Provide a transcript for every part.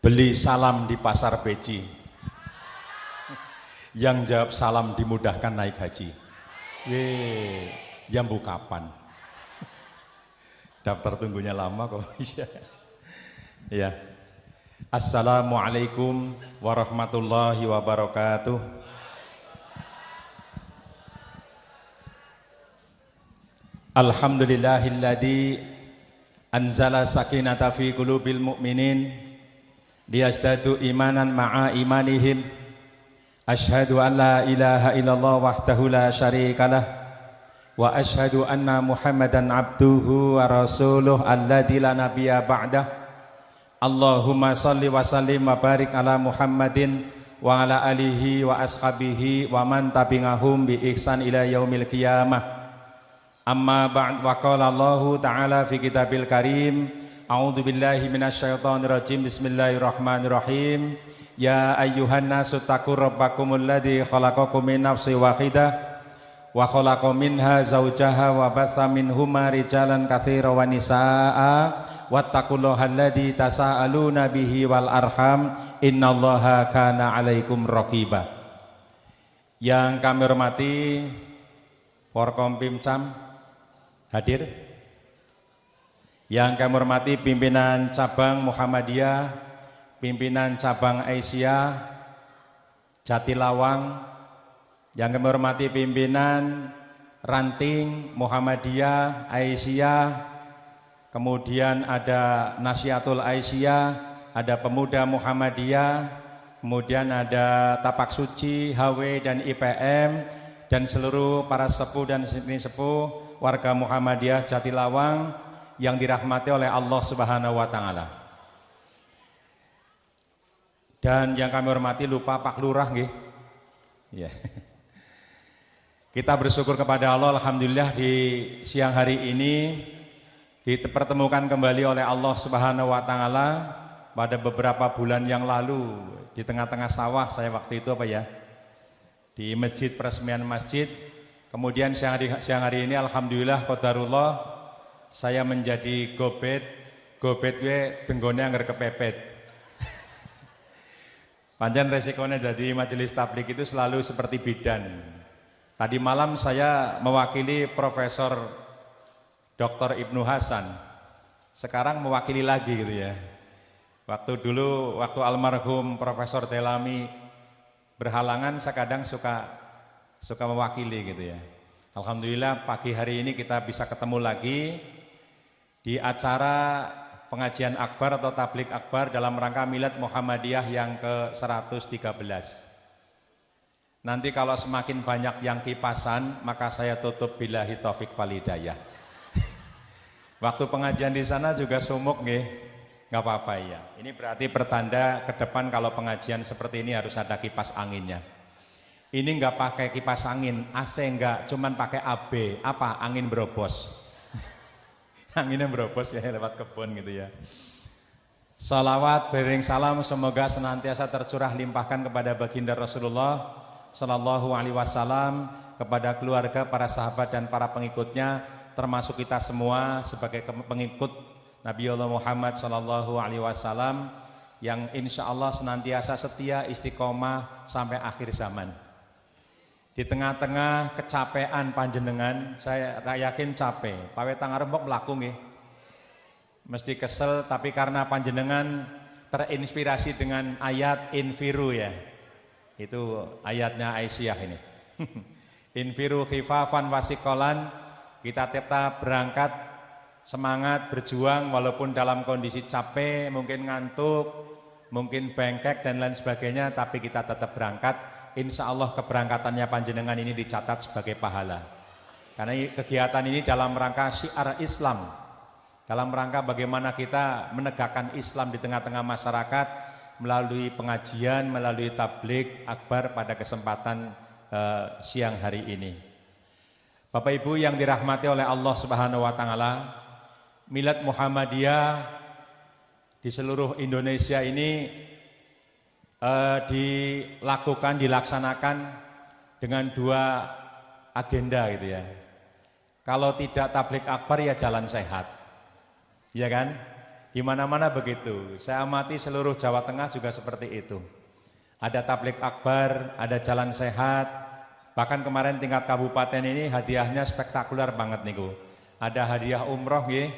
Beli salam di pasar Beci. Yang jawab salam dimudahkan naik haji. Jambu kapan? Daftar tunggunya lama kok. Ya. Assalamualaikum warahmatullahi wabarakatuh. Alhamdulillahilladzi anzala sakinata fi qulubil mu'minin liyazdadu imanan ma'a imanihim. Asyhadu an la ilaha illallah wahdahu la syarikalah wa asyhadu anna Muhammadan abduhu wa rasuluh alladzi la nabiyya ba'dah. Allahumma shalli wa sallim wa barik ala Muhammadin wa ala alihi wa ashabihi wa man tabi'ahum bi ihsan ila yaumil qiyamah. Amma ba'd, wa qala Allahu ta'ala fi kitabil karim, a'udzu billahi minasyaitonir rajim, bismillahirrahmanirrahim. Ya ayyuhan nasu taqur rabbakumul ladzi khalaqakum min nafsin wahidah wa khalaqa minha zawjaha wa batha minhuma rijalan katsiran wa nisaa'a wattaqullaha alladzi tasaaluna bihi wal arham innallaha kana 'alaikum raqiba. Yang kami hormati Forkom Pimcam hadir. Yang kami hormati pimpinan cabang Muhammadiyah, pimpinan cabang Aisyah, Jatilawang. Yang kami hormati pimpinan ranting Muhammadiyah, Aisyah, kemudian ada Nasihatul Aisyah, ada Pemuda Muhammadiyah, kemudian ada Tapak Suci, HW dan IPM, dan seluruh para sepuh dan sepuh warga Muhammadiyah Jatilawang yang dirahmati oleh Allah Subhanahu wa taala. Dan yang kami hormati lupa Pak Lurah nggih. Ya. Kita bersyukur kepada Allah, alhamdulillah di siang hari ini dipertemukan kembali oleh Allah Subhanahu wa taala pada beberapa bulan yang lalu di tengah-tengah sawah saya waktu itu di masjid, peresmian masjid. Kemudian siang hari ini alhamdulillah qadarullah saya menjadi gobet we tenggone anggar kepepet. Panjang resikonya dari majelis tabligh itu selalu seperti bidan. Tadi malam saya mewakili Profesor Dr. Ibnu Hasan. Sekarang mewakili lagi gitu ya. Waktu almarhum Profesor Delami berhalangan, saya kadang suka mewakili gitu ya. Alhamdulillah pagi hari ini kita bisa ketemu lagi di acara pengajian akbar atau tabligh akbar dalam rangka Milad Muhammadiyah yang ke-113. Nanti kalau semakin banyak yang kipasan, maka saya tutup billahi taufik wal hidayah. Waktu pengajian di sana juga sumuk nggih, nggak apa-apa ya. Ini berarti pertanda ke depan kalau pengajian seperti ini harus ada kipas anginnya. Ini nggak pakai kipas angin, AC enggak, cuman pakai AB, angin berobos. Anginnya berobos ya lewat kebun gitu ya. Salawat bering salam semoga senantiasa tercurah limpahkan kepada baginda Rasulullah Sallallahu Alaihi Wasallam, kepada keluarga, para sahabat dan para pengikutnya, termasuk kita semua sebagai pengikut Nabi Allah Muhammad Sallallahu Alaihi Wasallam yang insya Allah senantiasa setia istiqomah sampai akhir zaman. Di tengah-tengah kecapean panjenengan, saya yakin capek. Pawe tangarep kok mlaku nggih. Mesti kesel, tapi karena panjenengan terinspirasi dengan ayat infiru ya. Itu ayatnya Aisyah ini. Infiru khifafan wasikolan, kita tetap berangkat semangat berjuang walaupun dalam kondisi capek, mungkin ngantuk, mungkin bengkek dan lain sebagainya, tapi kita tetap berangkat. Insya Allah keberangkatannya panjenengan ini dicatat sebagai pahala. Karena kegiatan ini dalam rangka syiar Islam, dalam rangka bagaimana kita menegakkan Islam di tengah-tengah masyarakat melalui pengajian, melalui tabligh akbar pada kesempatan siang hari ini. Bapak Ibu yang dirahmati oleh Allah Subhanahu wa taala, Milad Muhammadiyah di seluruh Indonesia ini dilaksanakan dengan dua agenda gitu ya. Kalau tidak tabligh akbar ya jalan sehat, ya kan? Di mana-mana begitu. Saya amati seluruh Jawa Tengah juga seperti itu. Ada tablik akbar, ada jalan sehat. Bahkan kemarin tingkat kabupaten ini hadiahnya spektakuler banget niku. Ada hadiah umroh nggih.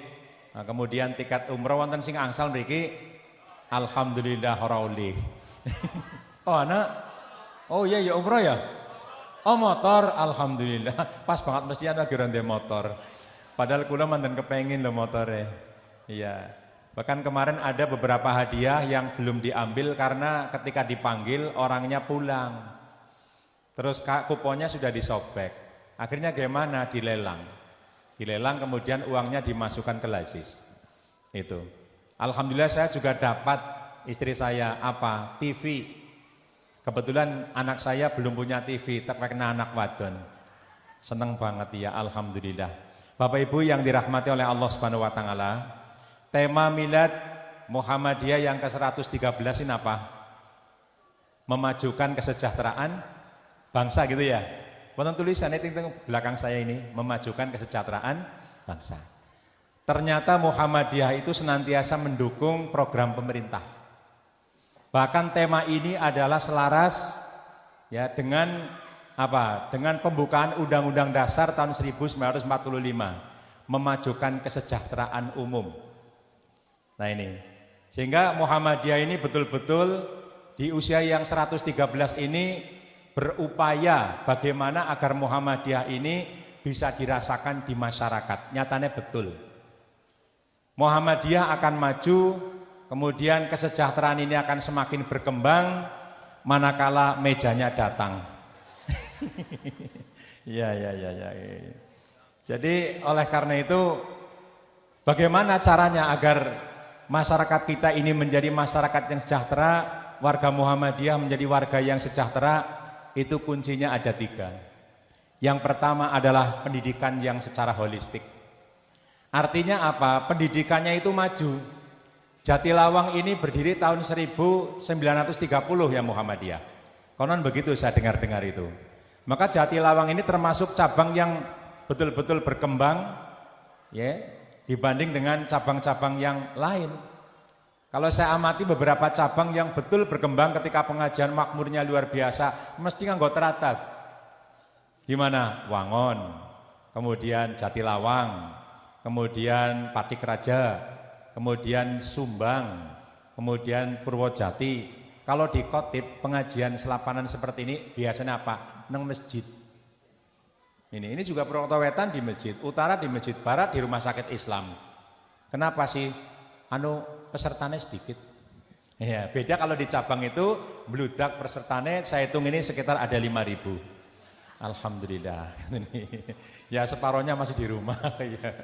Nah, kemudian tiket umroh wonten sing angsal mriki alhamdulillah raulih. Oh anak. Oh iya ya umroh ya. Oh motor alhamdulillah. Pas banget mesti ana geronde motor. Padahal kula manten kepengin lho motore. Iya. Bahkan kemarin ada beberapa hadiah yang belum diambil karena ketika dipanggil orangnya pulang. Terus kuponnya sudah disobek. Akhirnya gimana? Dilelang. Dilelang kemudian uangnya dimasukkan ke lasis. Itu. Alhamdulillah saya juga dapat istri saya apa? TV. Kebetulan anak saya belum punya TV, terkena anak wadon. Seneng banget ya, alhamdulillah. Bapak Ibu yang dirahmati oleh Allah Subhanahu wa taala, tema Milad Muhammadiyah yang ke-113 ini apa? Memajukan kesejahteraan bangsa gitu ya. Wonten tulisan itu belakang saya ini, memajukan kesejahteraan bangsa. Ternyata Muhammadiyah itu senantiasa mendukung program pemerintah. Bahkan tema ini adalah selaras ya dengan apa? Dengan pembukaan Undang-Undang Dasar tahun 1945, memajukan kesejahteraan umum. Nah ini, sehingga Muhammadiyah ini betul-betul di usia yang 113 ini berupaya bagaimana agar Muhammadiyah ini bisa dirasakan di masyarakat. Nyatanya betul. Muhammadiyah akan maju, kemudian kesejahteraan ini akan semakin berkembang manakala mejanya datang. Ya. Jadi oleh karena itu bagaimana caranya agar masyarakat kita ini menjadi masyarakat yang sejahtera, warga Muhammadiyah menjadi warga yang sejahtera, itu kuncinya ada 3. Yang pertama adalah pendidikan yang secara holistik. Artinya apa? Pendidikannya itu maju. Jatilawang ini berdiri tahun 1930 ya Muhammadiyah. Konon begitu saya dengar-dengar itu. Maka Jatilawang ini termasuk cabang yang betul-betul berkembang ya, dibanding dengan cabang-cabang yang lain. Kalau saya amati beberapa cabang yang betul berkembang ketika pengajian makmurnya luar biasa, mesti nganggo teratak. Di mana? Wangon, kemudian Jatilawang, kemudian Patik Raja, kemudian Sumbang, kemudian Purwojati. Kalau di khotib pengajian selapanan seperti ini biasanya apa? Neng masjid. Ini juga Purwokerto Wetan di masjid, utara di masjid, barat di rumah sakit Islam. Kenapa sih? Pesertanya sedikit. Ya, beda kalau di cabang itu bludak pesertanya saya hitung ini sekitar ada 5.000. Alhamdulillah. Ya separohnya masih di rumah ya.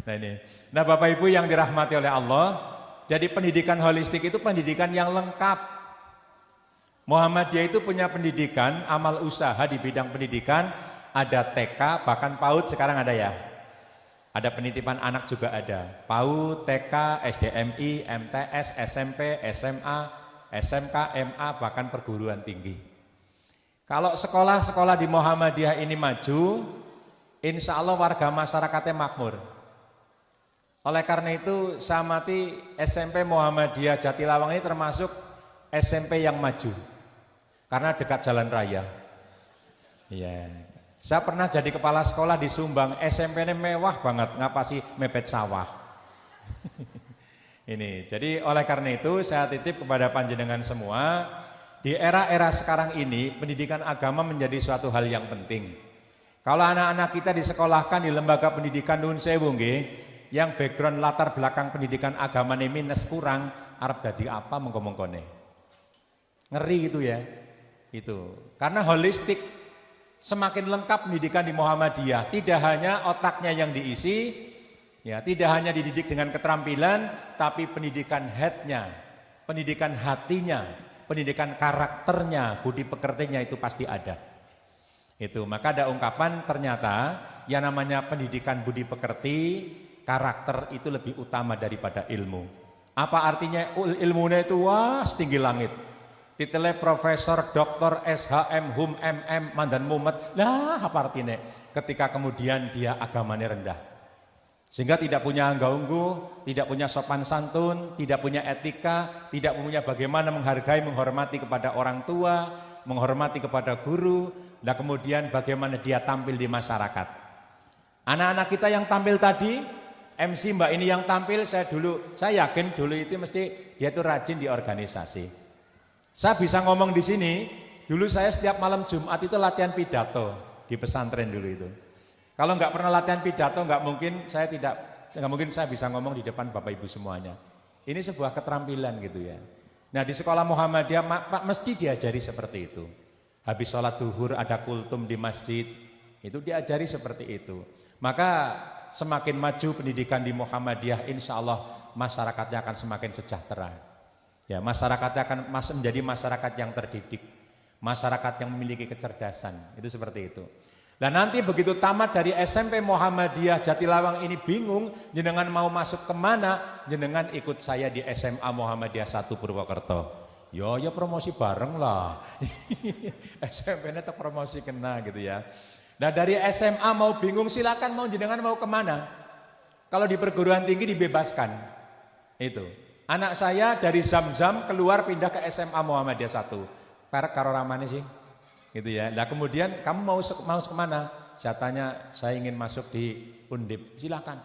Nah ini. Nah Bapak Ibu yang dirahmati oleh Allah, jadi pendidikan holistik itu pendidikan yang lengkap. Muhammadiyah itu punya pendidikan, amal usaha di bidang pendidikan, ada TK, bahkan PAUD sekarang ada ya. Ada penitipan anak juga ada. PAUD, TK, SDMI, MTS, SMP, SMA, SMK, MA, bahkan perguruan tinggi. Kalau sekolah-sekolah di Muhammadiyah ini maju, insya Allah warga masyarakatnya makmur. Oleh karena itu saya amati SMP Muhammadiyah Jatilawang ini termasuk SMP yang maju. Karena dekat jalan raya. Iya. Saya pernah jadi kepala sekolah di Sumbang, SMP-nya mewah banget, ngapa sih mepet sawah. Ini, jadi oleh karena itu saya titip kepada panjenengan semua, di era-era sekarang ini pendidikan agama menjadi suatu hal yang penting. Kalau anak-anak kita disekolahkan di lembaga pendidikan Nun Sewu nggih, yang background latar belakang pendidikan agama ini minus kurang, arep dadi apa mengko-mengkone. Ngeri gitu ya. Itu. Karena holistik, semakin lengkap pendidikan di Muhammadiyah, tidak hanya otaknya yang diisi, ya, tidak hanya dididik dengan keterampilan, tapi pendidikan headnya, pendidikan hatinya, pendidikan karakternya, budi pekertinya itu pasti ada. Itu, maka ada ungkapan ternyata yang namanya pendidikan budi pekerti, karakter itu lebih utama daripada ilmu. Apa artinya ilmunya itu wah setinggi langit. Titelnya Profesor Dr. SHM Hum MM Mandan Mumet. Lah apa artinya? Ketika kemudian dia agamanya rendah. Sehingga tidak punya angga-ungguh, tidak punya sopan santun, tidak punya etika, tidak punya bagaimana menghargai, menghormati kepada orang tua, menghormati kepada guru, dan kemudian bagaimana dia tampil di masyarakat. Anak-anak kita yang tampil tadi, MC Mbak ini yang tampil, saya yakin dulu itu mesti dia itu rajin di organisasi. Saya bisa ngomong di sini, dulu saya setiap malam Jumat itu latihan pidato di pesantren dulu itu. Kalau nggak pernah latihan pidato, nggak mungkin saya bisa ngomong di depan Bapak Ibu semuanya. Ini sebuah keterampilan gitu ya. Nah di sekolah Muhammadiyah Pak mesti diajari seperti itu. Habis sholat duhur ada kultum di masjid, itu diajari seperti itu. Maka semakin maju pendidikan di Muhammadiyah, insya Allah masyarakatnya akan semakin sejahtera. Ya, masyarakatnya akan menjadi masyarakat yang terdidik, masyarakat yang memiliki kecerdasan. Itu seperti itu. Dan nanti begitu tamat dari SMP Muhammadiyah Jatilawang ini bingung, jenengan mau masuk kemana, jenengan ikut saya di SMA Muhammadiyah 1 Purwokerto. Ya promosi bareng lah. SMP-nya tak promosi kena gitu ya. Nah dari SMA mau bingung silakan, mau jenengan mau kemana. Kalau di perguruan tinggi dibebaskan. Itu. Anak saya dari Zam-Zam keluar pindah ke SMA Muhammadiyah 1. Perek karo ramane sih. Gitu ya. Nah kemudian kamu mau kemana? Saya tanya, saya ingin masuk di Undip. Silakan.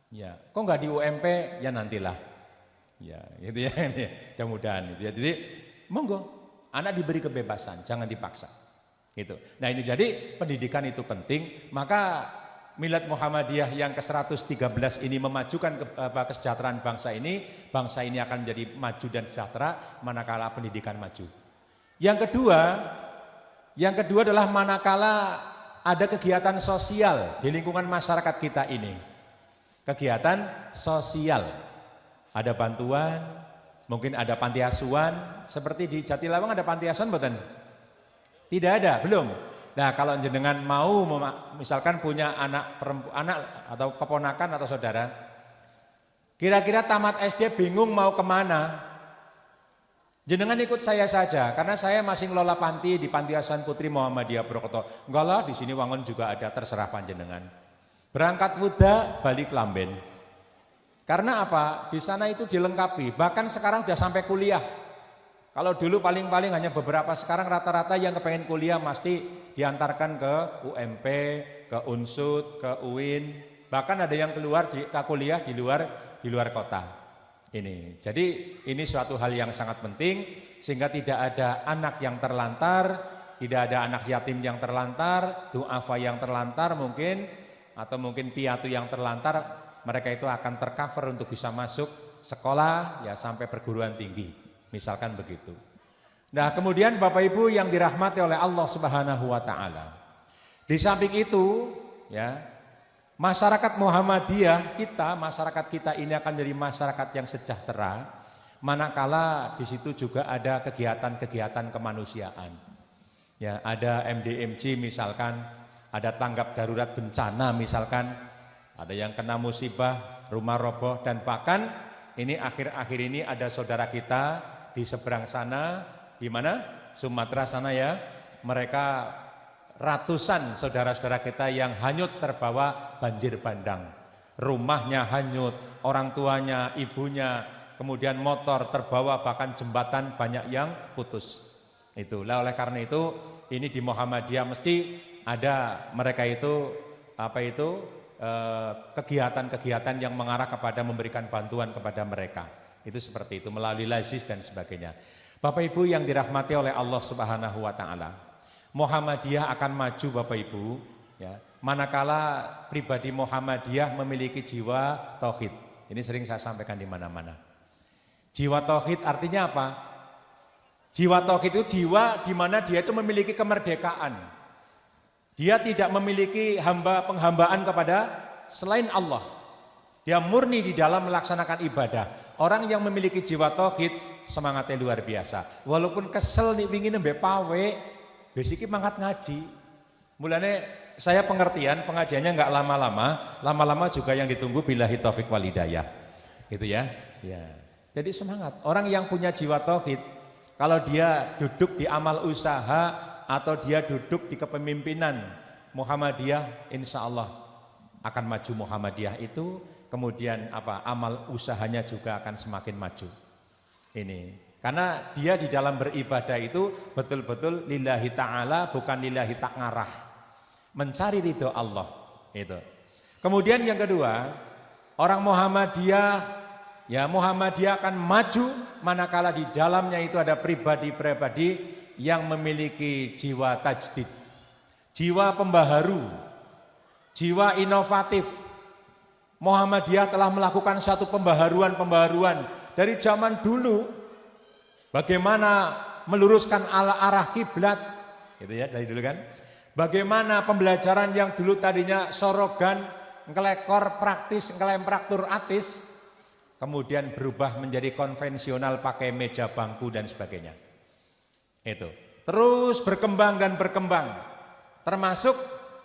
Ya, kok nggak di UMP? Ya nantilah. Ya, gitu ya. Mudah-mudahan itu ya. Jadi monggo, anak diberi kebebasan, jangan dipaksa. Gitu. Nah ini jadi pendidikan itu penting. Maka Milad Muhammadiyah yang ke-113 ini memajukan kesejahteraan bangsa ini akan menjadi maju dan sejahtera manakala pendidikan maju. Yang kedua adalah manakala ada kegiatan sosial di lingkungan masyarakat kita ini. Kegiatan sosial. Ada bantuan, mungkin ada panti asuhan, seperti di Jatilawang ada panti asuhan mboten? Tidak ada, belum. Nah, kalau jenengan mau misalkan punya anak atau keponakan atau saudara, kira-kira tamat SD bingung mau kemana? Jenengan ikut saya saja, karena saya masih ngelola panti di Panti Asuhan Putri Muhammadiyah Purwokerto. Enggak lah, di sini Wangun juga ada, terserah panjenengan. Berangkat muda, balik lamben. Karena apa? Di sana itu dilengkapi, bahkan sekarang sudah sampai kuliah. Kalau dulu paling-paling hanya beberapa, sekarang rata-rata yang kepengen kuliah pasti diantarkan ke UMP, ke Unsud, ke UIN. Bahkan ada yang keluar ke kuliah di luar kota. Ini. Jadi ini suatu hal yang sangat penting sehingga tidak ada anak yang terlantar, tidak ada anak yatim yang terlantar, duafa yang terlantar mungkin, atau mungkin piatu yang terlantar, mereka itu akan tercover untuk bisa masuk sekolah ya sampai perguruan tinggi, misalkan begitu. Nah kemudian Bapak Ibu yang dirahmati oleh Allah Subhanahu wa Ta'ala, di samping itu ya, masyarakat Muhammadiyah kita, masyarakat kita ini akan menjadi masyarakat yang sejahtera manakala di situ juga ada kegiatan-kegiatan kemanusiaan. Ya, ada MDMC misalkan, ada tanggap darurat bencana misalkan, ada yang kena musibah, rumah roboh, dan bahkan ini akhir-akhir ini ada saudara kita di seberang sana, di mana? Sumatera sana ya, mereka ratusan saudara-saudara kita yang hanyut terbawa banjir bandang. Rumahnya hanyut, orang tuanya, ibunya, kemudian motor terbawa, bahkan jembatan banyak yang putus. Itulah oleh karena itu ini di Muhammadiyah mesti ada mereka itu kegiatan-kegiatan yang mengarah kepada memberikan bantuan kepada mereka. Itu seperti itu melalui lazis dan sebagainya. Bapak Ibu yang dirahmati oleh Allah Subhanahu wa Ta'ala, Muhammadiyah akan maju Bapak Ibu ya, manakala pribadi Muhammadiyah memiliki jiwa tauhid. Ini sering saya sampaikan di mana-mana. Jiwa tauhid artinya apa? Jiwa tauhid itu jiwa di mana dia itu memiliki kemerdekaan. Dia tidak memiliki penghambaan kepada selain Allah. Dia murni di dalam melaksanakan ibadah. Orang yang memiliki jiwa tauhid semangatnya luar biasa. Walaupun kesel nih ingin nembe pawe, besiki mangkat ngaji. Mulanya saya pengertian pengajiannya enggak lama-lama juga yang ditunggu billahi taufik wal hidayah. Gitu ya. Ya. Jadi semangat. Orang yang punya jiwa tauhid, kalau dia duduk di amal usaha atau dia duduk di kepemimpinan Muhammadiyah, insya Allah akan maju Muhammadiyah itu, kemudian amal usahanya juga akan semakin maju. Ini karena dia di dalam beribadah itu betul-betul lillahi ta'ala, bukan lillahi tak ngarah, mencari ridho Allah itu. Kemudian yang kedua, orang Muhammadiyah akan maju manakala di dalamnya itu ada pribadi-pribadi yang memiliki jiwa tajdid, jiwa pembaharu, jiwa inovatif. Muhammadiyah telah melakukan satu pembaharuan dari zaman dulu, bagaimana meluruskan arah kiblat, gitu ya, dari dulu kan. Bagaimana pembelajaran yang dulu tadinya sorogan, ngelekor praktis, ngelempraktur atis, kemudian berubah menjadi konvensional pakai meja bangku dan sebagainya. Itu terus berkembang dan berkembang, termasuk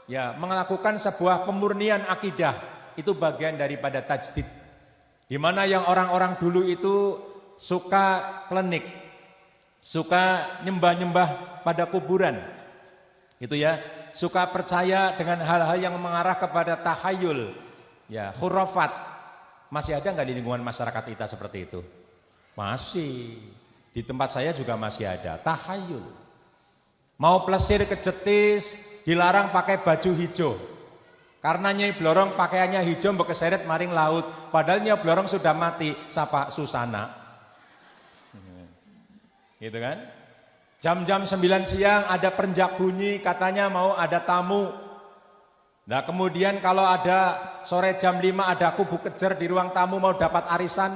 ya melakukan sebuah pemurnian akidah, itu bagian daripada tajdid. Di mana yang orang-orang dulu itu suka klinik, suka nyembah-nyembah pada kuburan, itu ya, suka percaya dengan hal-hal yang mengarah kepada tahayul, ya khurafat. Masih ada nggak di lingkungan masyarakat kita seperti itu? Masih. Di tempat saya juga masih ada tahayul. Mau plesir kejetis, dilarang pakai baju hijau. Karena Nyai Blorong pakaiannya hijau mbok keseret maring laut, padahal Nyai Blorong sudah mati, sapa Susana. Gitu kan? Jam-jam 9 siang ada perenjak bunyi, katanya mau ada tamu. Nah kemudian kalau ada sore jam 5 ada kubu kejer di ruang tamu mau dapat arisan.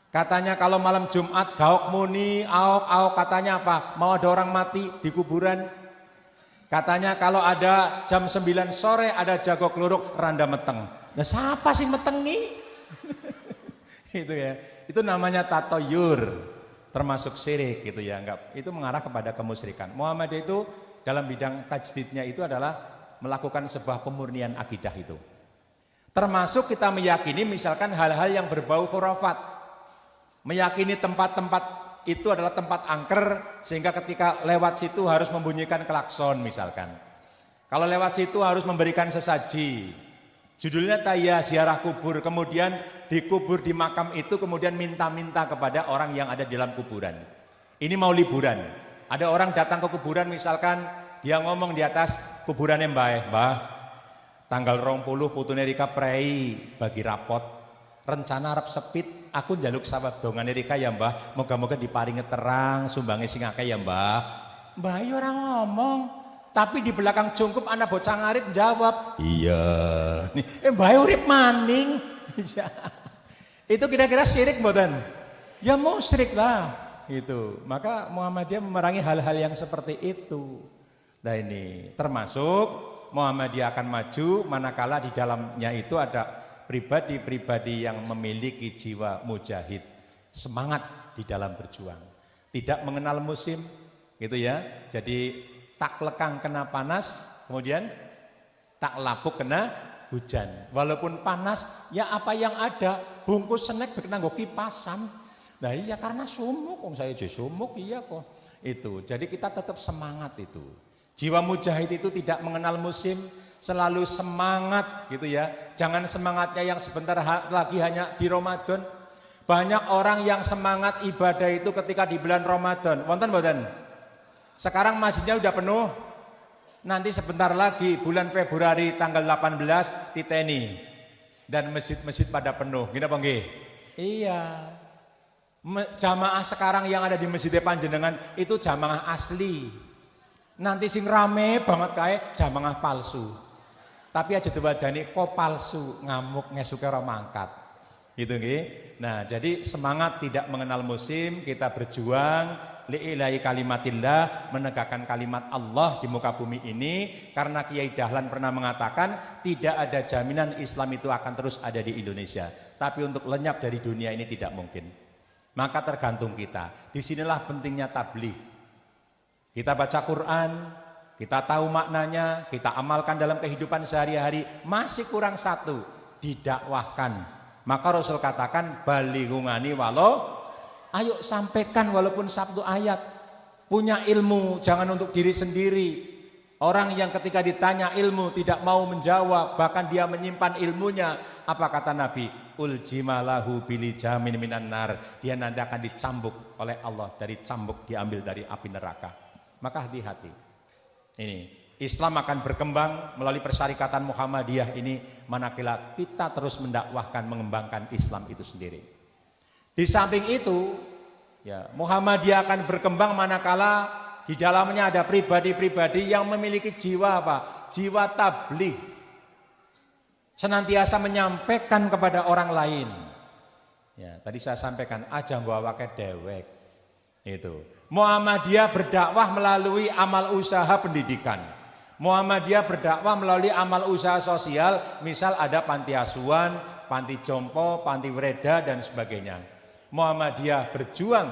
Katanya kalau malam Jumat gaok muni, aok katanya apa? Mau ada orang mati di kuburan. Katanya kalau ada jam 9 sore ada jago kluruk randa meteng. Nah siapa sih metengi? Itu ya. Itu namanya tatoyur, termasuk syirik gitu ya. Enggak, itu mengarah kepada kemusyrikan. Muhammadiyah itu dalam bidang tajdidnya itu adalah melakukan sebuah pemurnian akidah itu. Termasuk kita meyakini misalkan hal-hal yang berbau khurafat. Meyakini tempat-tempat itu adalah tempat angker, sehingga ketika lewat situ harus membunyikan klakson misalkan. Kalau lewat situ harus memberikan sesaji. Judulnya Taya Ziarah Kubur, kemudian dikubur di makam itu, kemudian minta-minta kepada orang yang ada di dalam kuburan. Ini mau liburan, ada orang datang ke kuburan misalkan, dia ngomong di atas kuburannya Mbah, tanggal 20 putune Rika prei bagi rapot, rencana arep sepit, aku njaluk sawab dongane Rika ya Mbah, moga-moga diparingi terang, sumbange sing akeh ya Mbah. Mbah yo ora ngomong, tapi di belakang cungkup anak bocah ngarit jawab, iya. Mbah urip maning. Itu kira-kira syirik mboten? Ya musyrik lah. Itu. Maka Muhammadiyah memerangi hal-hal yang seperti itu. Nah ini termasuk Muhammadiyah akan maju manakala di dalamnya itu ada pribadi-pribadi yang memiliki jiwa mujahid, semangat di dalam berjuang, tidak mengenal musim, gitu ya. Jadi tak lekang kena panas, kemudian tak lapuk kena hujan. Walaupun panas, ya apa yang ada, bungkus snack berkena nggo kipasan. Nah iya karena sumuk, saya aja sumuk iya kok. Itu. Jadi kita tetap semangat itu. Jiwa mujahid itu tidak mengenal musim. Selalu semangat gitu ya. Jangan semangatnya yang sebentar lagi hanya di Ramadan. Banyak orang yang semangat ibadah itu ketika di bulan Ramadan. Wonten mboten? Sekarang masjidnya udah penuh. Nanti sebentar lagi bulan Februari tanggal 18 titeni. Dan masjid-masjid pada penuh. Gini apa nggih? Iya. Jamaah sekarang yang ada di Masjid Panjenengan itu jamaah asli. Nanti sing rame banget kae jamaah palsu. Tapi aja diwadani kok palsu, ngamuk ngesuke ora mangkat. Gitu nggih. Nah, jadi semangat tidak mengenal musim, kita berjuang li'ilahi kalimatillah, menegakkan kalimat Allah di muka bumi ini, karena Kiai Dahlan pernah mengatakan tidak ada jaminan Islam itu akan terus ada di Indonesia. Tapi untuk lenyap dari dunia ini tidak mungkin. Maka tergantung kita. Disinilah pentingnya tabligh. Kita baca Quran, kita tahu maknanya, kita amalkan dalam kehidupan sehari-hari, masih kurang satu, didakwahkan. Maka Rasul katakan balighungani walau, ayo sampaikan walaupun satu ayat. Punya ilmu jangan untuk diri sendiri. Orang yang ketika ditanya ilmu tidak mau menjawab, bahkan dia menyimpan ilmunya. Apa kata Nabi? Uljimalahu bilijamin minan nar. Dia nanti akan dicambuk oleh Allah, dari cambuk diambil dari api neraka. Maka hati-hati. Ini Islam akan berkembang melalui persyarikatan Muhammadiyah ini manakala kita terus mendakwahkan, mengembangkan Islam itu sendiri. Di samping itu, ya, Muhammadiyah akan berkembang manakala di dalamnya ada pribadi-pribadi yang memiliki jiwa apa? Jiwa tabligh. Senantiasa menyampaikan kepada orang lain. Ya, tadi saya sampaikan aja bawa pakai dewek. Itu. Muhammadiyah berdakwah melalui amal usaha pendidikan. Muhammadiyah berdakwah melalui amal usaha sosial, misal ada panti asuhan, panti jompo, panti wereda dan sebagainya. Muhammadiyah berjuang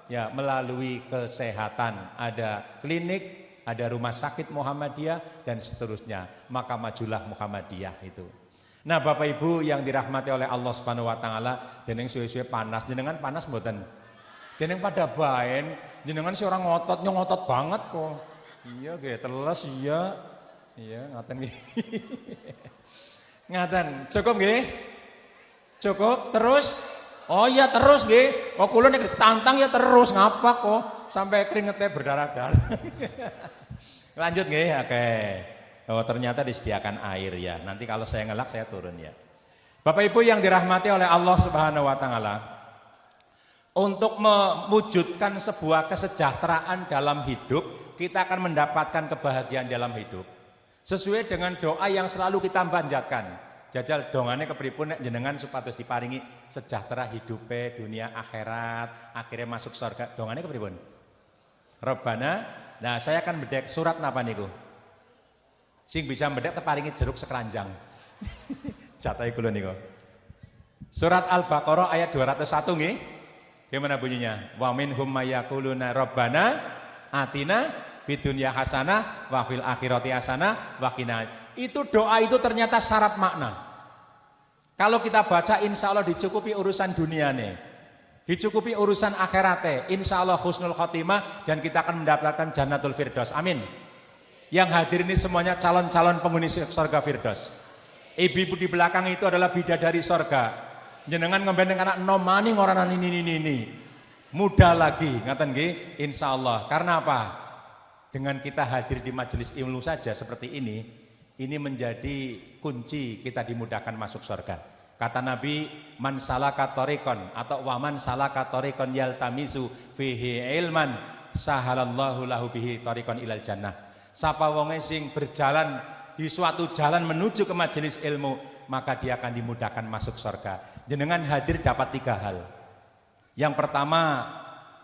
ya melalui kesehatan, ada klinik, ada rumah sakit Muhammadiyah dan seterusnya. Maka majulah Muhammadiyah itu. Nah, Bapak Ibu yang dirahmati oleh Allah Subhanahu wa taala, jeneng suwe-suwe panas, jenengan panas mboten? Jeneng pada baen, jenengan si orang ngotot banget kok. Iya nggih, teles iya. Iya, ngaten nggih. Ngaten, cukup nggih? Cukup, terus? Oh iya terus nggih. Oh kula nek ditantang ya terus, ngapa kok sampai keringetnya berdarah-darah. Lanjut nggih, oke. Oh ternyata disediakan air ya. Nanti kalau saya ngelak saya turun ya. Bapak Ibu yang dirahmati oleh Allah Subhanahu wa taala, untuk mewujudkan sebuah kesejahteraan dalam hidup, kita akan mendapatkan kebahagiaan dalam hidup sesuai dengan doa yang selalu kita panjatkan. Jajal dongane kepripun nek jenengan supados diparingi sejahtera hidupe dunia akhirat, akhirnya masuk surga. Dongane kepripun? Rabbana. Nah, saya akan bedek surat napa niku? Sing bisa bedek teparingi jeruk sekeranjang. Jatahe kula niku. Surat Al-Baqarah ayat 201 nggih. Gimana bunyinya? Wa minhum mayaquluna rabbana atina bidunya hasanah wa fil akhirati hasanah wa qina. Itu doa itu ternyata syarat makna. Kalau kita baca insya Allah dicukupi urusan dunia nih, dicukupi urusan akhiratnya, insya Allah husnul khotimah dan kita akan mendapatkan jannatul firdaus. Amin. Yang hadir ini semuanya calon-calon penghuni surga firdaus. Ibu-ibu di belakang itu adalah bidadari surga. Jenengan ngemben anak nomani ngoranan ini. Muda lagi, ngaten nggih, insya Allah. Karena apa? Dengan kita hadir di majelis ilmu saja seperti ini menjadi kunci kita dimudahkan masuk surga. Kata Nabi, man salaka thariqan atau waman salaka thariqan yaltamisu fihi ilman sahalallahu lahu bihi thariqan ilal jannah. Sapa wonge sing berjalan di suatu jalan menuju ke majelis ilmu, maka dia akan dimudahkan masuk surga. Jenengan hadir dapat 3 hal. Yang pertama,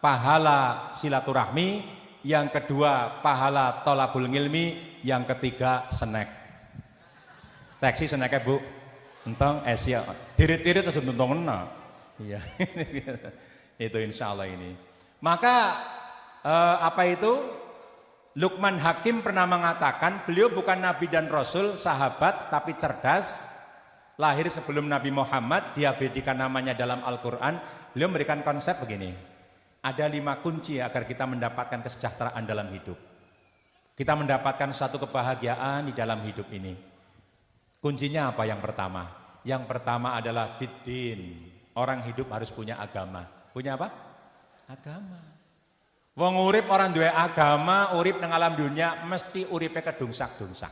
pahala silaturahmi, yang kedua pahala tolabul ngilmi, yang ketiga snack. Taksi seneknya Bu, entong Asia, tirit-tirit terus entong kena. Iya, itu insya Allah ini. Maka apa itu? Luqman Hakim pernah mengatakan, beliau bukan Nabi dan Rasul, sahabat, tapi cerdas. Lahir sebelum Nabi Muhammad, diabadikan namanya dalam Al-Quran. Beliau memberikan konsep begini, ada 5 kunci agar kita mendapatkan kesejahteraan dalam hidup. Kita mendapatkan suatu kebahagiaan di dalam hidup ini. Kuncinya apa yang pertama? Yang pertama adalah biddin. Orang hidup harus punya agama. Punya apa? Agama. Wong urip orang duwe agama, urip nang alam dunia mesti uripe kedungsak-dungsak.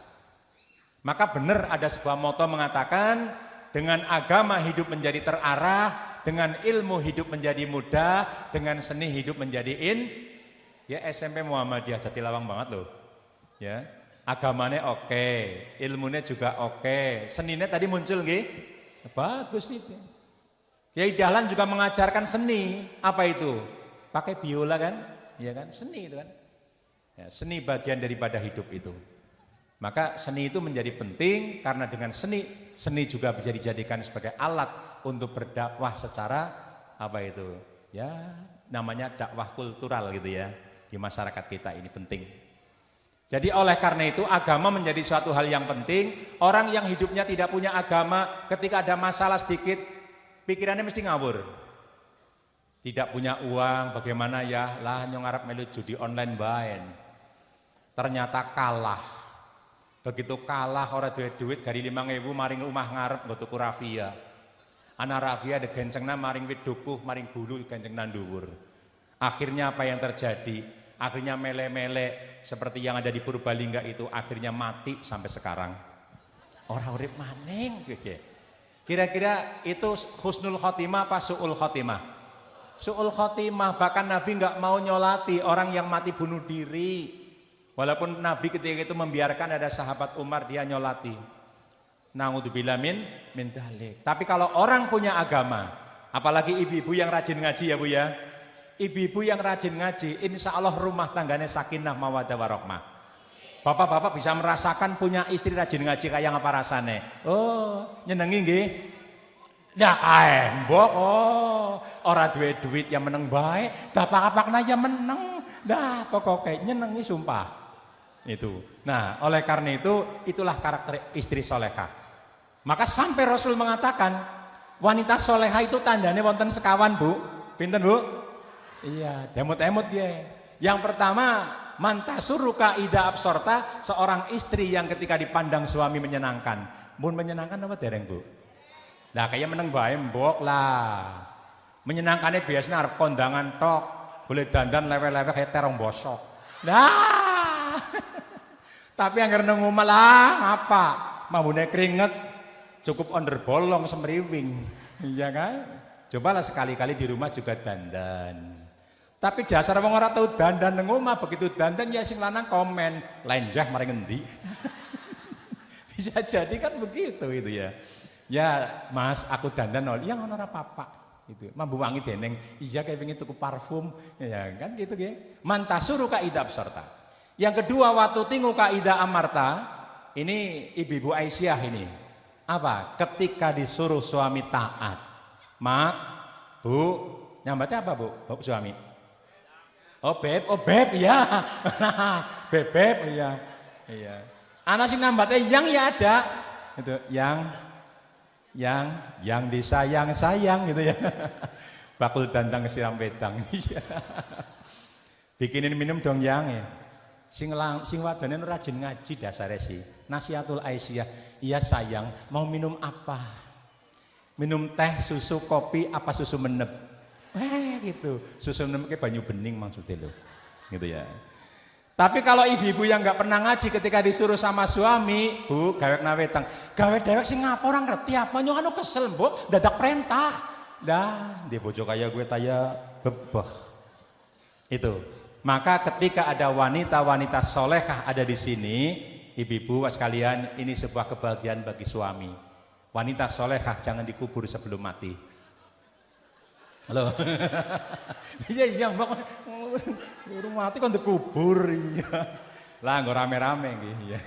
Maka benar ada sebuah moto mengatakan, dengan agama hidup menjadi terarah, dengan ilmu hidup menjadi mudah, dengan seni hidup menjadi Ya SMP Muhammadiyah Jatilawang banget loh. Ya. Agamanya oke, ilmunya juga oke, seninya tadi muncul nggih? Bagus itu. Kiai Dahlan juga mengajarkan seni, apa itu? Pakai biola kan? Iya kan? Seni itu kan? Ya, seni bagian daripada hidup itu. Maka seni itu menjadi penting karena dengan seni juga bisa dijadikan sebagai alat untuk berdakwah secara apa itu? Ya, namanya dakwah kultural gitu ya. Di masyarakat kita ini penting. Jadi oleh karena itu agama menjadi suatu hal yang penting. Orang yang hidupnya tidak punya agama, ketika ada masalah sedikit, pikirannya mesti ngawur. Tidak punya uang, bagaimana ya? Lah nyong arep melu judi online baen. ternyata kalah. Begitu kalah ora duit gari 5.000 maring rumah ngarep nggo tuku rafia. Ana rafia de gencengna maring wit dukuh maring gulu gencengna dhuwur. Akhirnya apa yang terjadi? Akhirnya mele-mele seperti yang ada di Purbalingga itu akhirnya mati sampai sekarang. Ora urip maning. Kira-kira itu husnul khotimah apa su'ul khotimah? Su'ul khotimah, bahkan Nabi enggak mau nyolati orang yang mati bunuh diri. Walaupun Nabi ketika itu membiarkan ada sahabat Umar dia nyolati. Na'udzubillah min dalik. Tapi kalau orang punya agama, apalagi ibu-ibu yang rajin ngaji ya Bu ya. Ibu-ibu yang rajin ngaji, insya Allah rumah tangganya sakinah mawaddah warahmah. Bapak-bapak bisa merasakan punya istri rajin ngaji kayak apa rasane. Oh, nyenengi nggih. Dah embok, ora duit yang meneng baik, dapak-apakna ya meneng. Dah pokoknya nyenengi sumpah. Itu. Nah, oleh karena itu itulah karakter istri solehah. Maka sampai Rasul mengatakan wanita solehah itu tandanya wonten sekawan Bu. Pinten Bu? Iya, demut-demut ya. Yang pertama, mantasuruka ida absorta, seorang istri yang ketika dipandang suami menyenangkan. Mun menyenangkan apa dereng Bu? Nah kayak meneng bae mbok lah. Menyenangkannya biasanya arep kondangan tok, boleh dandan lewe-lewe kayak terong bosok. Nah. Tapi yang ngereng omah lah ngapa? Mambune keringet cukup underbolong semriwing. Iya kan? Cobalah sekali-kali di rumah juga dandan. Tapi dasar wong ora tau dandan nang omah, begitu dandan ya sing lanang komen, lenjah mari ngendi. Bisa jadi kan begitu itu ya. Ya, Mas, aku dandan ol, iya ngono ora apa-apa gitu. Mambu wangi deneng, iya kayak pengen tuku parfum, ya kan gitu nggih. Mantasuru kaida absorta. Yang kedua waktu tingu kaida amarta, ini ibu-ibu Aisyah ini. Apa? Ketika disuruh suami taat. Mak, Bu, nyambatnya apa Bu? Bu suami? Oh beb, iya. Beb, iya. Iya. Anak sing nambatnya yang ya ada. Itu yang disayang gitu ya. Bakul dandang siram wedang. Bikinin minum dong yang ya. Sing wadone rajin ngaji dasare sih. Nasihatul Aisyah, iya sayang, mau minum apa? Minum teh, susu, kopi, apa susu menep? Gitu. Susu menep ke banyu bening maksudnya loh. Gitu ya. Tapi kalau ibu-ibu yang nggak pernah ngaji ketika disuruh sama suami, Bu, gawek nawetang, gawe dewek sing ngapa orang ngerti apa nyong anu kesel, Mbok, dadak perintah. Dah, dia bojo kaya gue taya bebeh. Itu. Maka ketika ada wanita-wanita solehah ada di sini, ibu-ibu sekalian, ini sebuah kebahagiaan bagi suami. Wanita solehah jangan dikubur sebelum mati. Halo. Iya, Mbak. Urung mati kon dikubur iya. Lah nggo rame-rame nggih ya.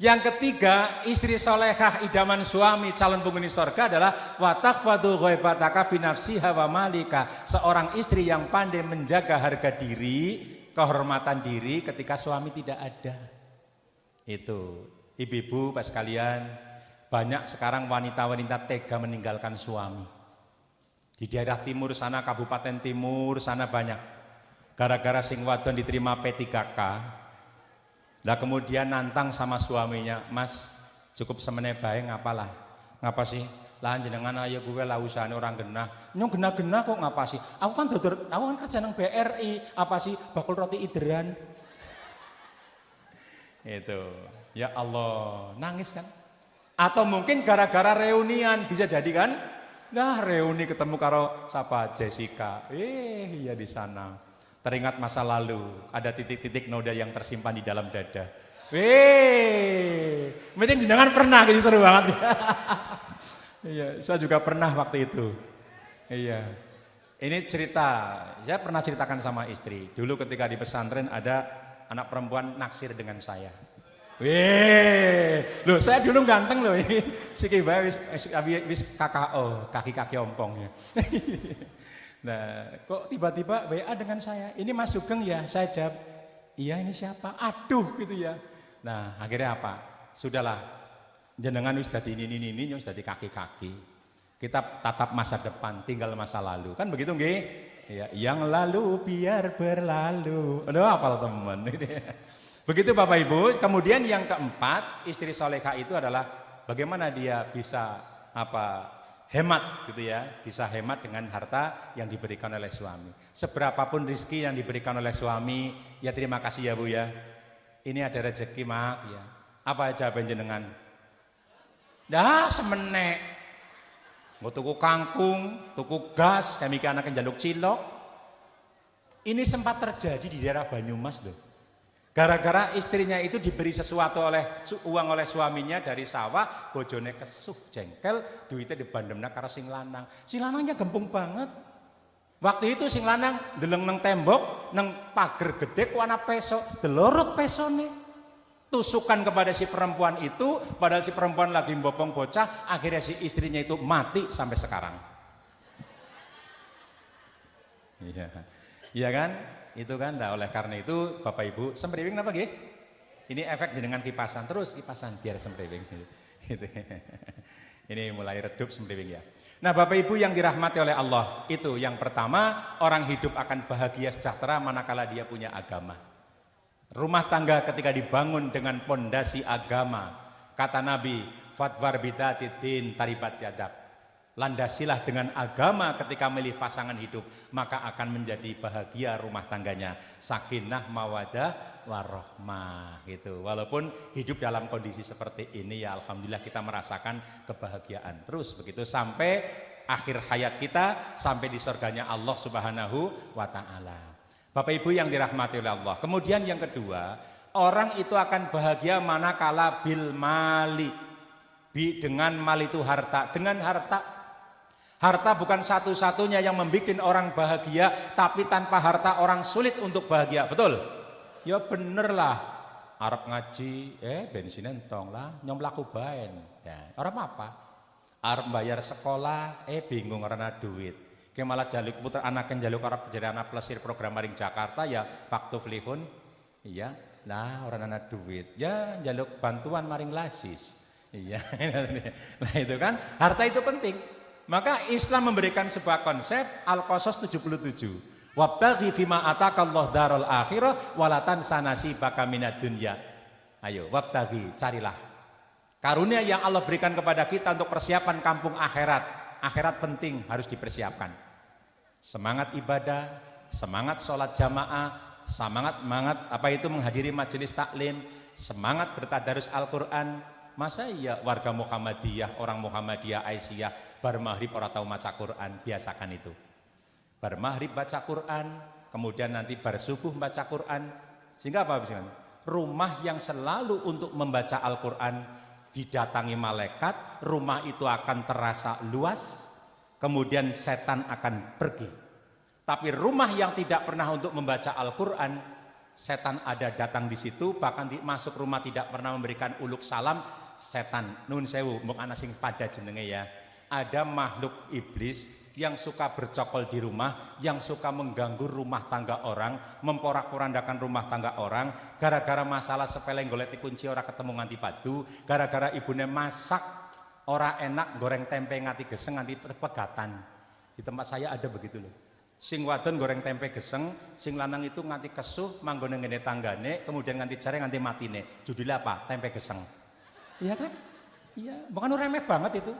Yang ketiga, istri solehah idaman suami calon penghuni surga adalah wa takhfadu ghaibataka fi nafsiha wa malika. Seorang istri yang pandai menjaga harga diri, kehormatan diri ketika suami tidak ada. Itu, ibu-ibu pas kalian, banyak sekarang wanita-wanita tega meninggalkan suami. Di daerah timur sana, kabupaten timur sana banyak. Gara-gara sing wadon diterima P3K. Lah kemudian nantang sama suaminya, Mas cukup semene bae ngapalah. Ngapa sih? Lah jenengan ayo gue lah usahane orang genah. Nyong genah-genah kok ngapa sih? Aku kan kerja nang BRI, apa sih bakul roti ideran. Itu. Ya Allah, nangis kan? Atau mungkin gara-gara reunian bisa jadi kan? Nah reuni ketemu karo siapa? Jessica. Iya di sana. Teringat masa lalu, ada titik-titik noda yang tersimpan di dalam dada. Mungkin jenengan pernah gitu seru banget. Iya, saya juga pernah waktu itu. Iya. Ini cerita, saya pernah ceritakan sama istri. Dulu ketika di pesantren ada anak perempuan naksir dengan saya. Loh saya dulu ganteng loh ini. Siki bae wis KKO, kaki-kaki ompong ya. Nah, kok tiba-tiba WA dengan saya. Ini Mas Sugeng ya? Saya jawab, iya ini siapa? Aduh gitu ya. Nah, akhirnya apa? Sudahlah. Jenengan wis dadi ini wis dadi kaki-kaki. Kita tatap masa depan, tinggal masa lalu. Kan begitu nggih? Ya, yang lalu biar berlalu. Aduh, hafal teman. Begitu Bapak Ibu. Kemudian yang keempat, istri solehah itu adalah bagaimana dia bisa hemat gitu ya, bisa hemat dengan harta yang diberikan oleh suami. Seberapapun rezeki yang diberikan oleh suami, ya terima kasih ya Bu ya. Ini ada rezeki mak ya. Apa aja panjenengan? Dah semenek. Mau tuku kangkung, tuku gas, kami ke anak jaluk cilok. Ini sempat terjadi di daerah Banyumas loh. Gara-gara istrinya itu diberi sesuatu uang oleh suaminya dari sawah, bojone kesuh jengkel, duitnya dibandemna karo sing lanang. Sing lanangnya gempung banget. Waktu itu sing lanang deleng nang tembok, nang pager gede ku ana peso, delorot pesone. Tusukan kepada si perempuan itu, padahal si perempuan lagi mbopong bocah, akhirnya si istrinya itu mati sampai sekarang. Iya, iya kan? Itu kan, nah oleh karena itu Bapak Ibu, sempriwing apa nggih? Ini efek dengan kipasan, terus kipasan biar sempriwing. Gitu. Ini mulai redup sempriwing ya. Nah Bapak Ibu yang dirahmati oleh Allah, itu yang pertama, orang hidup akan bahagia sejahtera manakala dia punya agama. Rumah tangga ketika dibangun dengan pondasi agama, kata Nabi, fatwar bidati din taribat yadak. Landasilah dengan agama ketika milih pasangan hidup, maka akan menjadi bahagia rumah tangganya. Sakinah mawadah warahmah gitu. Walaupun hidup dalam kondisi seperti ini ya alhamdulillah kita merasakan kebahagiaan terus begitu sampai akhir hayat kita, sampai di surganya Allah Subhanahu wa taala. Bapak Ibu yang dirahmati oleh Allah. Kemudian yang kedua, orang itu akan bahagia manakala bil mali. Dengan mal itu harta. Dengan harta. Harta bukan satu-satunya yang membuat orang bahagia, tapi tanpa harta orang sulit untuk bahagia. Betul? Ya bener lah. Arab ngaji, bensin entong lah, nyom laku baen. Ya, orang apa? Arab bayar sekolah, bingung karena duit. Kayak malah jaluk putra anak yang jaluk Arab jadi anak pelesir program maring Jakarta ya Pak Tuflihun, iya, nah orang anak duit, ya jaluk bantuan maring lasis, iya, nah itu kan harta itu penting. Maka Islam memberikan sebuah konsep Al-Qasas 77. Wabtaghi fima atakallah darul akhirah walatan sanasi baka minad dunya. Ayo wabtaghi, carilah karunia yang Allah berikan kepada kita untuk persiapan kampung akhirat. Akhirat penting, harus dipersiapkan. Semangat ibadah, semangat sholat jamaah, semangat menghadiri majelis taklim, semangat bertadarus Al-Quran. Masa iya warga Muhammadiyah, orang Muhammadiyah Aisyah bar maghrib orang tahu maca Quran, biasakan itu. Bar maghrib baca Quran, kemudian nanti bar subuh baca Quran. Sehingga apa bisa? Rumah yang selalu untuk membaca Al-Quran didatangi malaikat, rumah itu akan terasa luas, kemudian setan akan pergi. Tapi rumah yang tidak pernah untuk membaca Al-Quran, setan ada datang di situ, bahkan masuk rumah tidak pernah memberikan uluk salam, setan, nun sewu, muk ana sing pada jenenge ya. Ada makhluk iblis yang suka bercokol di rumah, yang suka mengganggu rumah tangga orang, memporak-porandakan rumah tangga orang, gara-gara masalah sepele golek kunci ora ketemu nganti padu, gara-gara ibune masak ora enak goreng tempe nganti geseng nganti pegatan. Di tempat saya ada begitu loh. Sing wadon goreng tempe geseng, sing lanang itu nganti kesuh manggone ngene tanggane, kemudian nganti jare nganti matine. Judulnya apa? Tempe geseng. Iya kan? Iya, bukan remeh banget itu.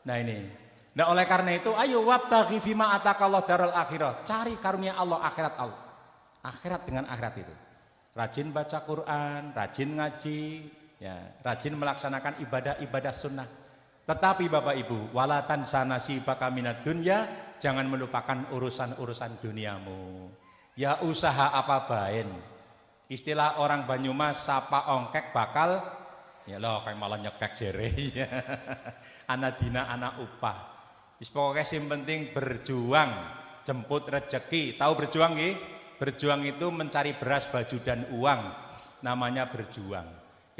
Nah ini. Nah oleh karena itu ayo wabtaghi fima atakallah darul akhirah. Cari karunia Allah akhirat Allah. Akhirat dengan akhirat itu. Rajin baca Quran, rajin ngaji, ya, rajin melaksanakan ibadah-ibadah sunnah. Tetapi Bapak Ibu, walatan sanasi baka minad dunya, jangan melupakan urusan-urusan duniamu. Ya usaha apa baen. Istilah orang Banyumas sapa ongkek bakal ya loh kayak malah nyekek jere ya. Anak dina anak upah. Pokoknya yang penting berjuang, jemput rezeki. Tahu berjuang nggih? Berjuang itu mencari beras, baju dan uang. Namanya berjuang.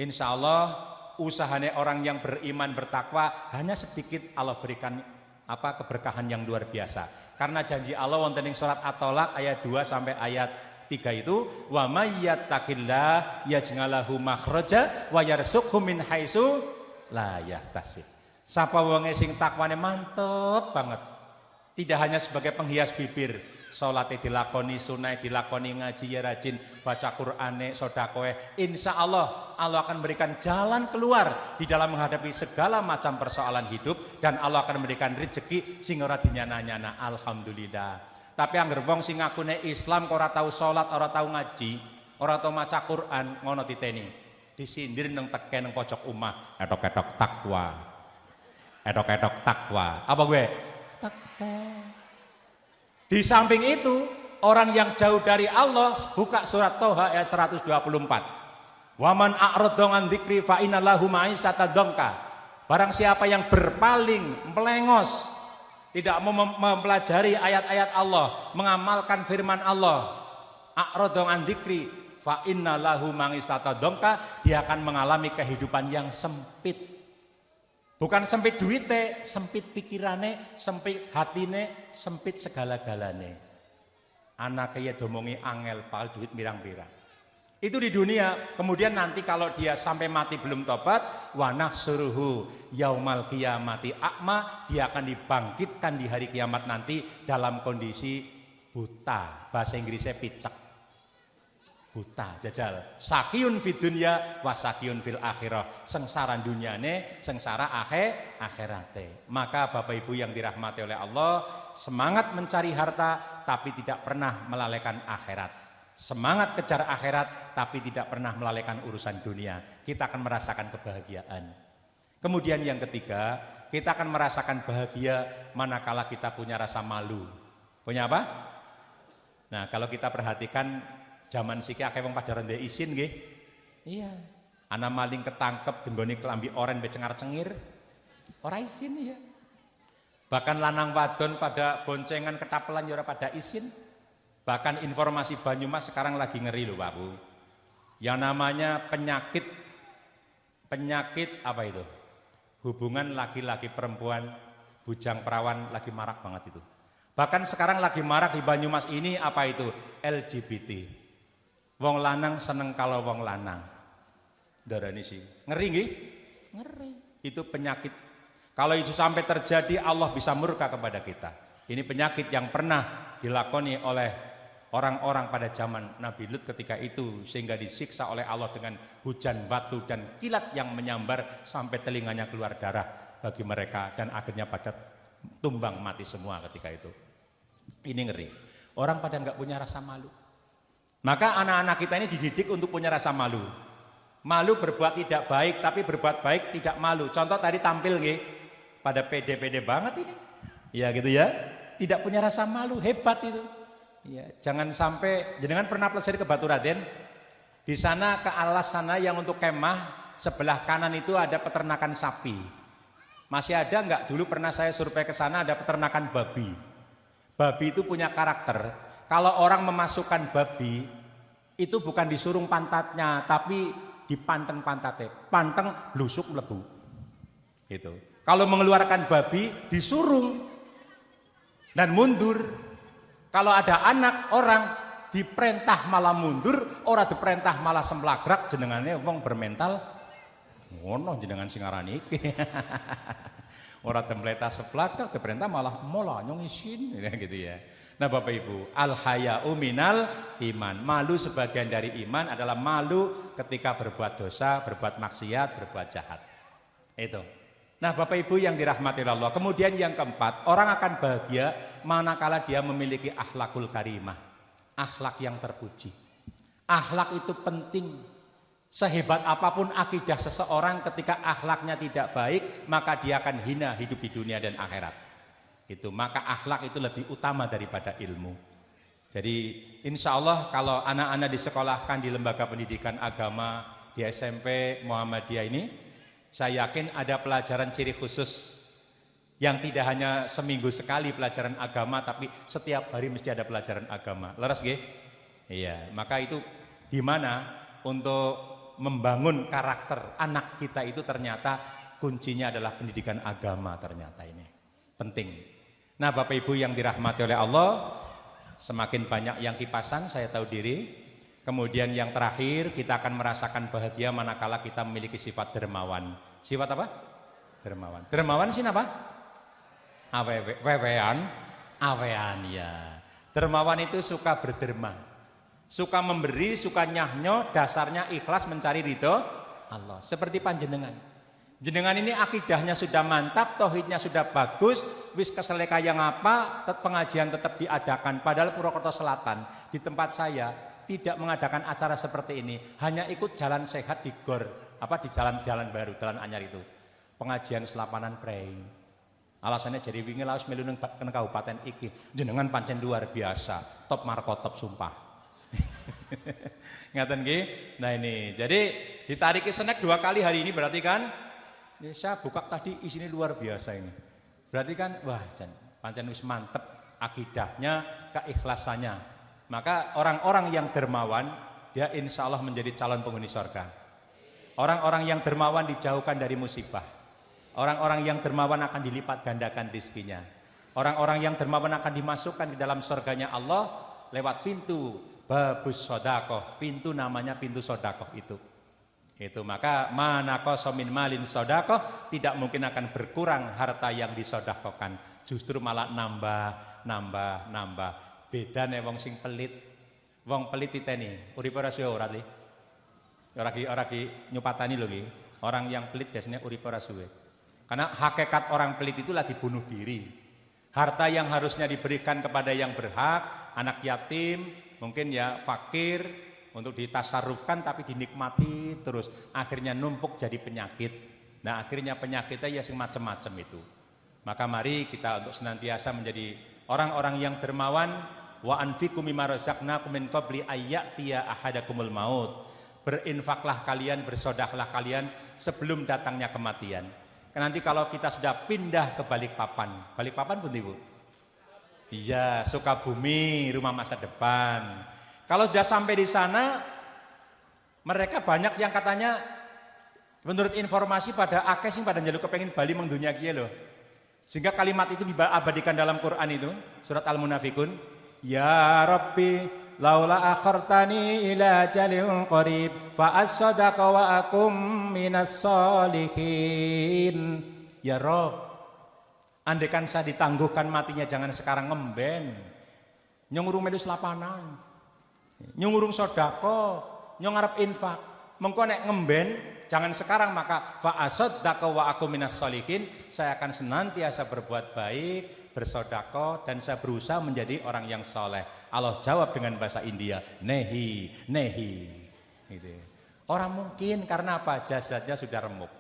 Insya Allah usahanya orang yang beriman bertakwa hanya sedikit Allah berikan keberkahan yang luar biasa. Karena janji Allah wonten ing surat At-Tolak ayat 2 sampai ayat 3 itu wa may yattaqillah yaj'alahu makhraja wa yarzuqhu min haitsu la yahtasib. Sapa wonge sing takwane mantep banget. Tidak hanya sebagai penghias bibir, salate dilakoni, sunai dilakoni, ngaji ya rajin, baca Qur'ane, sedekah, insya Allah Allah akan memberikan jalan keluar di dalam menghadapi segala macam persoalan hidup, dan Allah akan memberikan rezeki sing ora dinyana-nyana. Alhamdulillah. Tapi angger wong sing ngakune Islam kok ora tau salat, ora tau ngaji, ora tau maca Qur'an, ngono titeni. Disindir nang teken nang pojok omah, etok-etok takwa. Etok-etok takwa. Apa gue? Takwa. Di samping itu, orang yang jauh dari Allah, buka surat Toha ayat 124. Waman a'radha an dzikri fa inna lahu ma'isyatan dhanka. Barang siapa yang berpaling, melengos, tidak mau mempelajari ayat-ayat Allah, mengamalkan firman Allah, a'radha an dzikri fa inna lahu ma'isyatan dhanka, dia akan mengalami kehidupan yang sempit. Bukan sempit duite, sempit pikirane, sempit hatine, sempit segala-galane. Anak kaya domongi angel pal duit mirang-mirang. Itu di dunia. Kemudian nanti kalau dia sampai mati belum tobat, wa nahsuruhu yaumal qiyamati a'ma, dia akan dibangkitkan di hari kiamat nanti dalam kondisi buta. Bahasa Inggrisnya picek. Buta, jajal. Sakiyun fid dunya wa sakiyun fil akhirah. Sengsara dunyane, sengsara akhirate. Maka Bapak Ibu yang dirahmati oleh Allah, semangat mencari harta tapi tidak pernah melalaikan akhirat. Semangat kejar akhirat tapi tidak pernah melalaikan urusan dunia. Kita akan merasakan kebahagiaan. Kemudian yang ketiga, kita akan merasakan bahagia manakala kita punya rasa malu. Punya apa? Nah, kalau kita perhatikan zaman siki akeh wong pada rendah isin nggih. Iya. Ana maling ketangkep denggone kelambi oren be cengar-cengir. Ora isin ya. Bahkan lanang wadon pada boncengan ketapelan ya ora pada isin. Bahkan informasi Banyumas sekarang lagi ngeri loh Pak Bu. Yang namanya penyakit apa itu? Hubungan laki-laki perempuan, bujang perawan lagi marak banget itu. Bahkan sekarang lagi marak di Banyumas ini apa itu? LGBT. Wong lanang seneng kalau wong lanang. Darani sih. Ngeri nggih? Ngeri. Itu penyakit. Kalau itu sampai terjadi Allah bisa murka kepada kita. Ini penyakit yang pernah dilakoni oleh orang-orang pada zaman Nabi Lut ketika itu, sehingga disiksa oleh Allah dengan hujan batu dan kilat yang menyambar sampai telinganya keluar darah bagi mereka, dan akhirnya pada tumbang mati semua ketika itu. Ini ngeri. Orang pada nggak punya rasa malu. Maka anak-anak kita ini dididik untuk punya rasa malu. Malu berbuat tidak baik, tapi berbuat baik tidak malu. Contoh tadi tampil nggih, pada pede-pede banget ini. Ya gitu ya. Tidak punya rasa malu, hebat itu. Ya, jangan sampai, jenengan pernah pelesir ke Baturaden? Di sana ke alas sana yang untuk kemah, sebelah kanan itu ada peternakan sapi. Masih ada enggak? Dulu pernah saya survei ke sana, ada peternakan babi. Babi itu punya karakter. Kalau orang memasukkan babi, itu bukan disurung pantatnya, tapi dipanteng pantatnya. Panteng, lusuk, melebu. Gitu. Kalau mengeluarkan babi, disurung dan mundur. Kalau ada anak orang, diperintah malah mundur, orang diperintah malah semplagrak, jenengannya wong bermental. Ngono jenengan sing aran iki. Ora templeta seplagrak, diperintah malah mola nyong isin gitu ya. Nah Bapak Ibu, al-haya'u minal iman. Malu sebagian dari iman adalah malu ketika berbuat dosa, berbuat maksiat, berbuat jahat. Itu. Nah Bapak Ibu yang dirahmati Allah. Kemudian yang keempat, orang akan bahagia manakala dia memiliki akhlakul karimah. Akhlak yang terpuji. Akhlak itu penting. Sehebat apapun akidah seseorang, ketika akhlaknya tidak baik, maka dia akan hina hidup di dunia dan akhirat. Itu, maka akhlak itu lebih utama daripada ilmu. Jadi insya Allah kalau anak-anak disekolahkan di lembaga pendidikan agama di SMP Muhammadiyah ini, saya yakin ada pelajaran ciri khusus yang tidak hanya seminggu sekali pelajaran agama, tapi setiap hari mesti ada pelajaran agama. Leres nggih? Iya, maka itu gimana untuk membangun karakter anak kita itu, ternyata kuncinya adalah pendidikan agama, ternyata ini penting. Nah Bapak Ibu yang dirahmati oleh Allah, semakin banyak yang kipasan, saya tahu diri. Kemudian yang terakhir, kita akan merasakan bahagia manakala kita memiliki sifat dermawan. Sifat apa? Dermawan. Dermawan sih apa? Wewean, awean ya. Dermawan itu suka berderma, suka memberi, suka nyahnyo, dasarnya ikhlas mencari ridho Allah. Seperti panjenengan. Jenengan ini akidahnya sudah mantap, tauhidnya sudah bagus, wis kesele kaya ngapa, pengajian tetap diadakan. Padahal Purwokerto Selatan di tempat saya tidak mengadakan acara seperti ini, hanya ikut jalan sehat di gor, di jalan baru, jalan anyar itu. Pengajian selapanan prei. Alasannya jadi wingi laos melu nang kabupaten iki. Jenengan pancen luar biasa, top markotop sumpah. Ngaten nggih. Nah ini, jadi ditariki snack 2 kali hari ini berarti kan ya, saya buka tadi isinya luar biasa ini. Berarti kan wah pancen wis mantep akidahnya, keikhlasannya. Maka orang-orang yang dermawan dia insya Allah menjadi calon penghuni surga. Orang-orang yang dermawan dijauhkan dari musibah. Orang-orang yang dermawan akan dilipat gandakan rizkinya. Orang-orang yang dermawan akan dimasukkan di dalam surganya Allah lewat pintu babus sodakoh. Pintu namanya pintu sodakoh itu. Maka manaqasa min malin sodakoh, tidak mungkin akan berkurang harta yang disodakohkan, justru malah nambah. Beda nih wong sing pelit. Wong pelit titeni uripe ora suwe ora li. Ora ki nyupatani lho ki. Orang yang pelit biasanya uripe ora suwe. Karena hakikat orang pelit itu lagi bunuh diri. Harta yang harusnya diberikan kepada yang berhak, anak yatim, mungkin ya fakir, untuk ditasarrufkan tapi dinikmati terus, akhirnya numpuk jadi penyakit. Nah akhirnya penyakitnya ya sing macam-macam itu. Maka mari kita untuk senantiasa menjadi orang-orang yang dermawan. Wa anfiqu mimma razaqnakum min qabli ayyatiya ahadakumul maut. Berinfaklah kalian, bersodaklah kalian sebelum datangnya kematian. Karena nanti kalau kita sudah pindah ke Balikpapan pun Ibu? Iya, Sukabumi, rumah masa depan. Kalau sudah sampai di sana, mereka banyak yang katanya, menurut informasi pada akeh sing pada njaluk kepengin Bali mengdunia kiye loh. Sehingga kalimat itu diabadikan dalam Quran itu, surat Al-Munafikun, ya Rabbi laula akhartani ila jalil qarib fa as-sadaqa wa akum minas solihin. Ya Rob, andekan saya ditangguhkan matinya jangan sekarang ngemben. Nyong urung melu lapanan. Nyong urung sedekah, nyong ngarep infak. Mengko nek ngemben jangan sekarang, maka fa as-sadaqa wa akum minas solihin. Saya akan senantiasa berbuat baik, bersedekah, dan saya berusaha menjadi orang yang soleh. Allah jawab dengan bahasa India, nehi. Gitu. Orang mungkin karena apa? Jasadnya sudah remuk.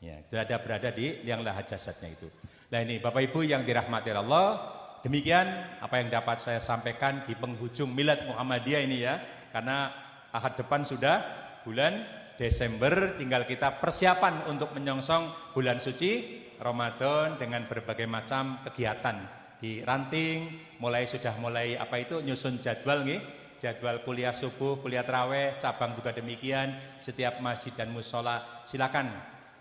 Ya, sudah berada di liang lahat jasadnya itu. Nah ini Bapak Ibu yang dirahmati Allah, demikian apa yang dapat saya sampaikan di penghujung Milad Muhammadiyah ini ya. Karena ahad depan sudah bulan Desember, tinggal kita persiapan untuk menyongsong bulan suci Ramadan dengan berbagai macam kegiatan. Di ranting sudah mulai nyusun jadwal nih, jadwal kuliah subuh, kuliah tarawih, cabang juga demikian. Setiap masjid dan musola silakan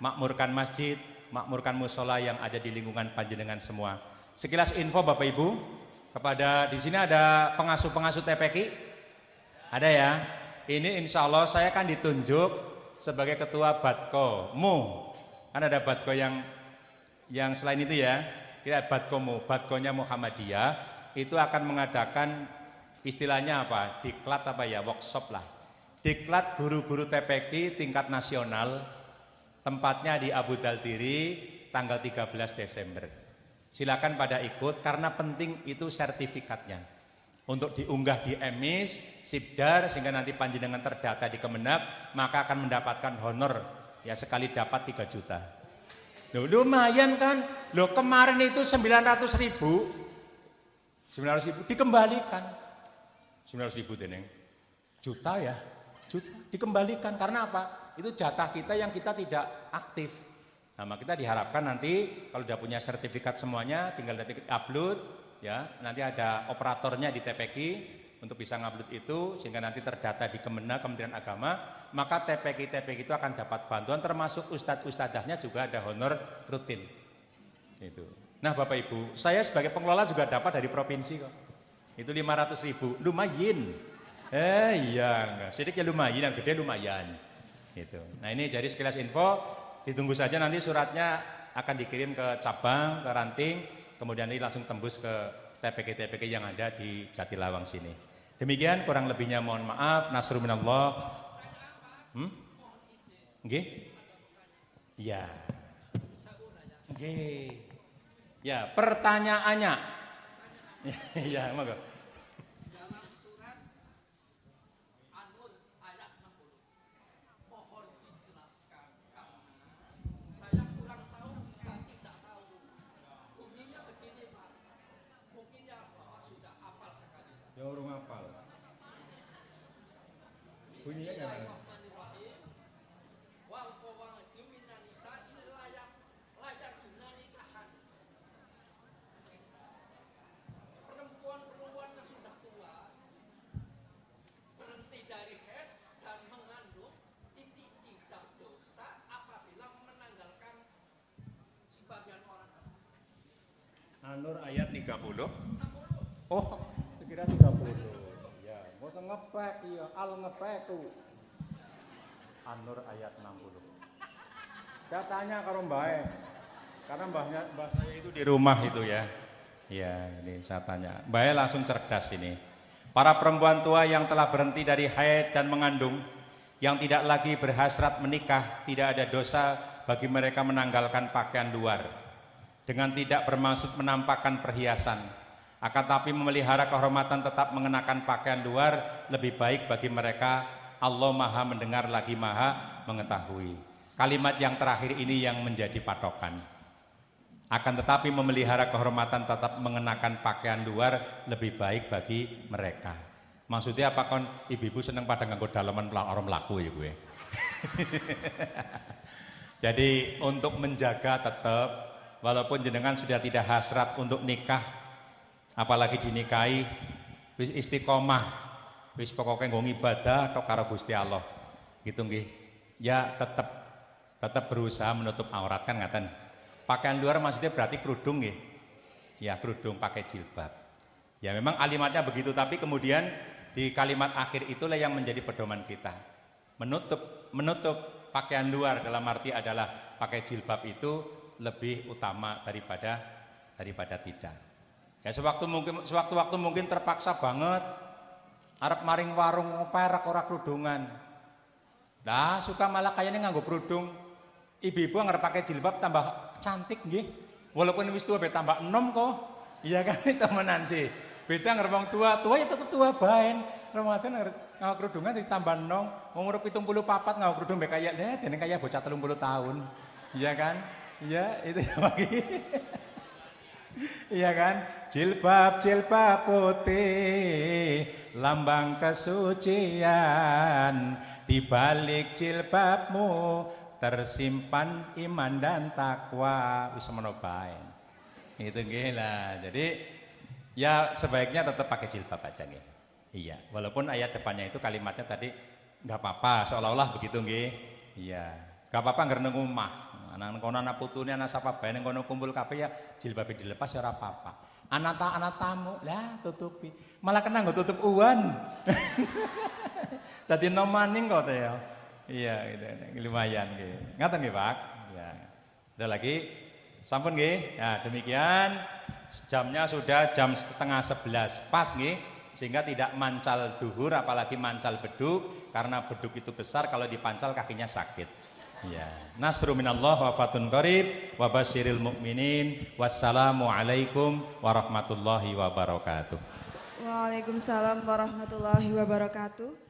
makmurkan masjid, makmurkan musola yang ada di lingkungan panjenengan semua. Sekilas info Bapak Ibu, kepada di sini ada pengasuh TPQ, ada ya. Ini insya Allah saya akan ditunjuk sebagai ketua Batko Mu. Kan ada Batko yang selain itu ya. Kira Batkonya Muhammadiyah itu akan mengadakan istilahnya apa? Diklat workshop lah. Diklat guru-guru TPQ tingkat nasional, tempatnya di Abu Daldiri tanggal 13 Desember. Silakan pada ikut karena penting itu sertifikatnya. Untuk diunggah di EMIS, Sibdar sehingga nanti panjenengan terdata di Kemenag, maka akan mendapatkan honor ya sekali dapat 3 juta. Loh, lumayan kan? Loh kemarin itu 900.000 dikembalikan. 900.000 deneng. Juta ya. Juta dikembalikan karena apa? Itu jatah kita yang kita tidak aktif. Nah, kita diharapkan nanti kalau sudah punya sertifikat semuanya tinggal nanti upload ya. Nanti ada operatornya di TPQ untuk bisa ngupload itu sehingga nanti terdata di Kemenag, Kementerian Agama, maka TPQ itu akan dapat bantuan termasuk ustadz-ustadzahnya juga ada honor rutin. Itu. Nah Bapak Ibu, saya sebagai pengelola juga dapat dari provinsi kok. Itu 500.000, lumayan. Iya enggak, sedikit lumayan, yang gede lumayan. Gitu. Nah ini jadi sekilas info, ditunggu saja nanti suratnya akan dikirim ke cabang, ke ranting, kemudian ini langsung tembus ke TPK-TPK yang ada di Jatilawang sini. Demikian kurang lebihnya mohon maaf. Nasrul minallah. Nggih? Ya. Nggih. Ya, pertanyaannya. Ya, monggo. Dalam surat An-Nur ayat 60. Mohon dijelaskan karena saya kurang tahu dan tidak tahu. Bunyinya begini, Pak. Mungkin ya Bapak sudah hafal sekali. Ya urung hafal. Bunyinya gimana? Bismillahirrahmanirrahim. Wal qawaidu minan nisa'i layar junani ahad. Perempuan-perempuan yang sudah tua berhenti dari haid dan mengandung itu tidak dosa apabila menanggalkan sebagian orang. An-Nur ayat 30. 60. Oh, kira 30. Ya, nggak usah ngepek ya, al ngepek tuh. An-Nur ayat 60. Saya tanya kalau Mbak, karena mbah saya itu di rumah itu ya. Ya, ini saya tanya. Mbak langsung cerdas ini. Para perempuan tua yang telah berhenti dari haid dan mengandung, yang tidak lagi berhasrat menikah, tidak ada dosa bagi mereka menanggalkan pakaian luar. Dengan tidak bermaksud menampakkan perhiasan, akan tapi memelihara kehormatan tetap mengenakan pakaian luar lebih baik bagi mereka. Allah Maha mendengar lagi Maha mengetahui. Kalimat yang terakhir ini yang menjadi patokan. Akan tetapi memelihara kehormatan tetap mengenakan pakaian luar lebih baik bagi mereka. Maksudnya apa kon ibu-ibu seneng pada nganggo daleman orang mlaku ya gue. Jadi untuk menjaga tetap walaupun jenengan sudah tidak hasrat untuk nikah, apalagi dinikahi, wis istiqomah, wis pokoknya nggo ibadah tok karo Gusti Allah. Gitu nggih. Ya tetap berusaha menutup aurat kan ngaten. Pakaian luar maksudnya berarti kerudung nggih. Ya kerudung pakai jilbab. Ya memang kalimatnya begitu tapi kemudian di kalimat akhir itulah yang menjadi pedoman kita. Menutup pakaian luar dalam arti adalah pakai jilbab itu lebih utama daripada tidak. Ya sewaktu mungkin terpaksa banget arep maring warung perak ora kerudungan. Lah suka malah kayaknya nganggo kerudung. Ibu-ibu ngarep pakai jilbab tambah cantik nggih. Walaupun wis tua tambah enom kok. Iya kan temenan sih. Beda ngarep wong tua ya tetep tua bae. Ramadan nganggo kerudungan ditambah enom. Wong umur 74 nganggo kerudung mbek kaya dene kaya bocah 30 tahun. Iya kan? Iya itu lagi. Iya kan? Jilbab putih lambang kesucian, di balik jilbabmu tersimpan iman dan takwa. Wis menawa bae. Itu nggih lah. Jadi ya sebaiknya tetap pakai jilbab aja nggih. Iya, walaupun ayat depannya itu kalimatnya tadi enggak apa-apa, seolah-olah begitu nggih. Iya. Enggak apa-apa ngger nang omah. Anak kono anak putune anak sapa bae ning kono kumpul kabeh ya jilbabe dilepas ya ora apa-apa. Anak tamu lah tutupi. Malah kena nggo tutup uwan. Dadi no maning kok ya. Iya gitu. Lumayan nggih. Ngaten nggih, Pak? Ya. Ada lagi? Sampun nggih. Nah, demikian jamnya sudah jam setengah 11 pas nggih. Sehingga tidak mancal duhur apalagi mancal beduk karena beduk itu besar kalau dipancal kakinya sakit. Ya, nasru minallah wa fatun qarib wa basyiril mu'minin. Wassalamu alaikum warahmatullahi wabarakatuh. Waalaikumsalam warahmatullahi wabarakatuh.